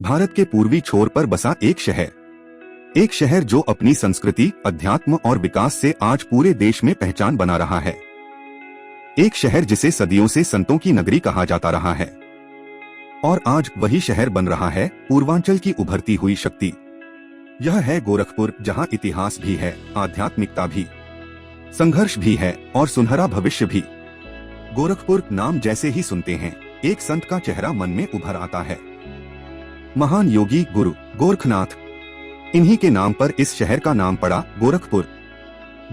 भारत के पूर्वी छोर पर बसा एक शहर जो अपनी संस्कृति, अध्यात्म और विकास से आज पूरे देश में पहचान बना रहा है। एक शहर जिसे सदियों से संतों की नगरी कहा जाता रहा है और आज वही शहर बन रहा है पूर्वांचल की उभरती हुई शक्ति। यह है गोरखपुर, जहां इतिहास भी है, आध्यात्मिकता भी, संघर्ष भी है और सुनहरा भविष्य भी। गोरखपुर नाम जैसे ही सुनते हैं एक संत का चेहरा मन में उभर आता है। महान योगी गुरु गोरखनाथ, इन्हीं के नाम पर इस शहर का नाम पड़ा गोरखपुर।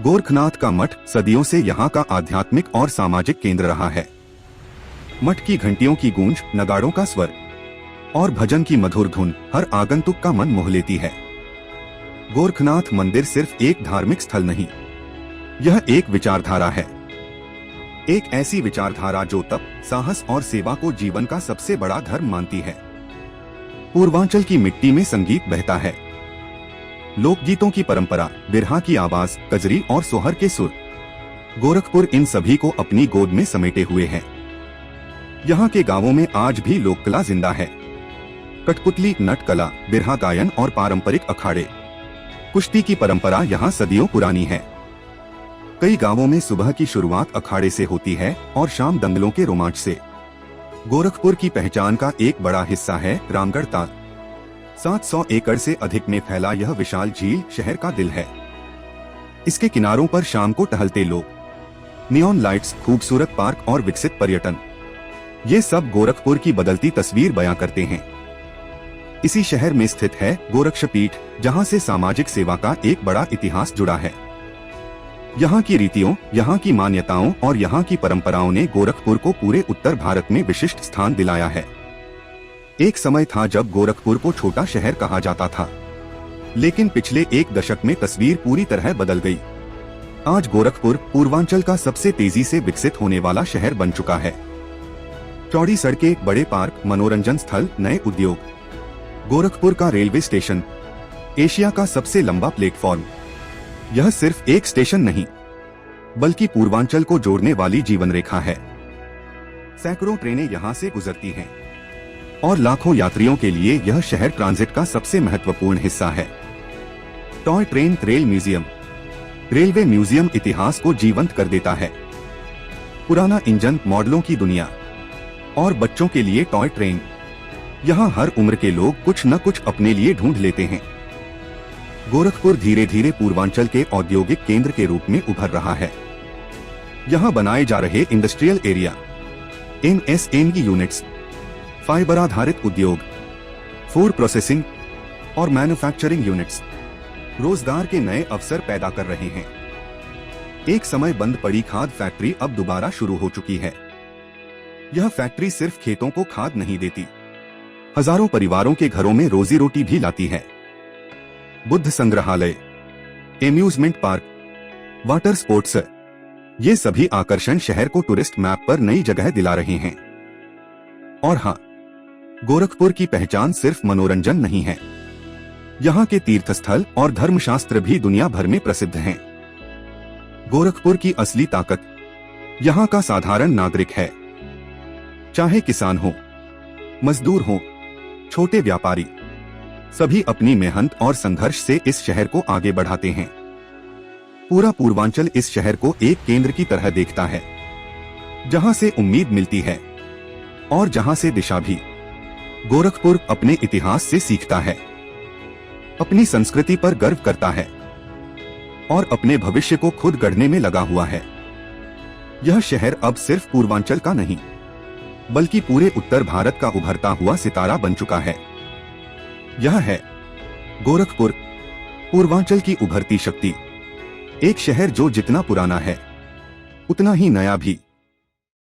गोरखनाथ का मठ सदियों से यहाँ का आध्यात्मिक और सामाजिक केंद्र रहा है। मठ की घंटियों की गूंज, नगाड़ों का स्वर और भजन की मधुर धुन हर आगंतुक का मन मोह लेती है। गोरखनाथ मंदिर सिर्फ एक धार्मिक स्थल नहीं, यह एक विचारधारा है। एक ऐसी विचारधारा जो तप, साहस और सेवा को जीवन का सबसे बड़ा धर्म मानती है। पूर्वांचल की मिट्टी में संगीत बहता है, लोकगीतों की परंपरा, बिरहा की आवाज, कजरी और सोहर के सुर। गोरखपुर इन सभी को अपनी गोद में समेटे हुए है। यहाँ के गांवों में आज भी लोक कला जिंदा है। कठपुतली, नट कला, बिरहा गायन और पारंपरिक अखाड़े, कुश्ती की परंपरा यहाँ सदियों पुरानी है। कई गांवों में सुबह की शुरुआत अखाड़े से होती है और शाम दंगलों के रोमांच से। गोरखपुर की पहचान का एक बड़ा हिस्सा है रामगढ़ ताल। 700 एकड़ से अधिक में फैला यह विशाल झील शहर का दिल है। इसके किनारों पर शाम को टहलते लोग, नियॉन लाइट्स, खूबसूरत पार्क और विकसित पर्यटन, ये सब गोरखपुर की बदलती तस्वीर बयां करते हैं। इसी शहर में स्थित है गोरक्षपीठ, जहां से सामाजिक सेवा का एक बड़ा इतिहास जुड़ा है। यहाँ की रीतियों, यहाँ की मान्यताओं और यहाँ की परंपराओं ने गोरखपुर को पूरे उत्तर भारत में विशिष्ट स्थान दिलाया है। एक समय था जब गोरखपुर को छोटा शहर कहा जाता था, लेकिन पिछले एक दशक में तस्वीर पूरी तरह बदल गई। आज गोरखपुर पूर्वांचल का सबसे तेजी से विकसित होने वाला शहर बन चुका है। चौड़ी सड़कें, बड़े पार्क, मनोरंजन स्थल, नए उद्योग। गोरखपुर का रेलवे स्टेशन, एशिया का सबसे लंबा प्लेटफॉर्म। यह सिर्फ एक स्टेशन नहीं, बल्कि पूर्वांचल को जोड़ने वाली जीवन रेखा है। सैकड़ों ट्रेनें यहाँ से गुजरती हैं और लाखों यात्रियों के लिए यह शहर ट्रांजिट का सबसे महत्वपूर्ण हिस्सा है। Toy train rail museum, railway museum इतिहास को जीवंत कर देता है। पुराना इंजन, मॉडलों की दुनिया और बच्चों के लिए टॉय ट्रेन, यहाँ हर उम्र के लोग कुछ न कुछ अपने लिए ढूंढ लेते हैं। गोरखपुर धीरे धीरे पूर्वांचल के औद्योगिक केंद्र के रूप में उभर रहा है। यहाँ बनाए जा रहे industrial area, MSME units, fibre आधारित उद्योग, फूड प्रोसेसिंग और मैन्युफैक्चरिंग यूनिट्स रोजगार के नए अवसर पैदा कर रहे हैं। एक समय बंद पड़ी खाद फैक्ट्री अब दोबारा शुरू हो चुकी है। यह फैक्ट्री सिर्फ खेतों को खाद नहीं देती, हजारों परिवारों के घरों में रोजी रोटी भी लाती है। बुद्ध संग्रहालय, एम्यूजमेंट पार्क, वाटर स्पोर्ट्स, ये सभी आकर्षण शहर को टूरिस्ट मैप पर नई जगह दिला रहे हैं। और हाँ, गोरखपुर की पहचान सिर्फ मनोरंजन नहीं है। यहाँ के तीर्थस्थल और धर्मशास्त्र भी दुनिया भर में प्रसिद्ध हैं। गोरखपुर की असली ताकत यहाँ का साधारण नागरिक है। चाहे किसान हो, मजदूर हो, छोटे व्यापारी, सभी अपनी मेहनत और संघर्ष से इस शहर को आगे बढ़ाते हैं। पूरा पूर्वांचल इस शहर को एक केंद्र की तरह देखता है, जहां से उम्मीद मिलती है और जहां से दिशा भी। गोरखपुर अपने इतिहास से सीखता है, अपनी संस्कृति पर गर्व करता है और अपने भविष्य को खुद गढ़ने में लगा हुआ है। यह शहर अब सिर्फ पूर्वांचल का नहीं, बल्कि पूरे उत्तर भारत का उभरता हुआ सितारा बन चुका है। यह है गोरखपुर, पूर्वांचल की उभरती शक्ति। एक शहर जो जितना पुराना है, उतना ही नया भी।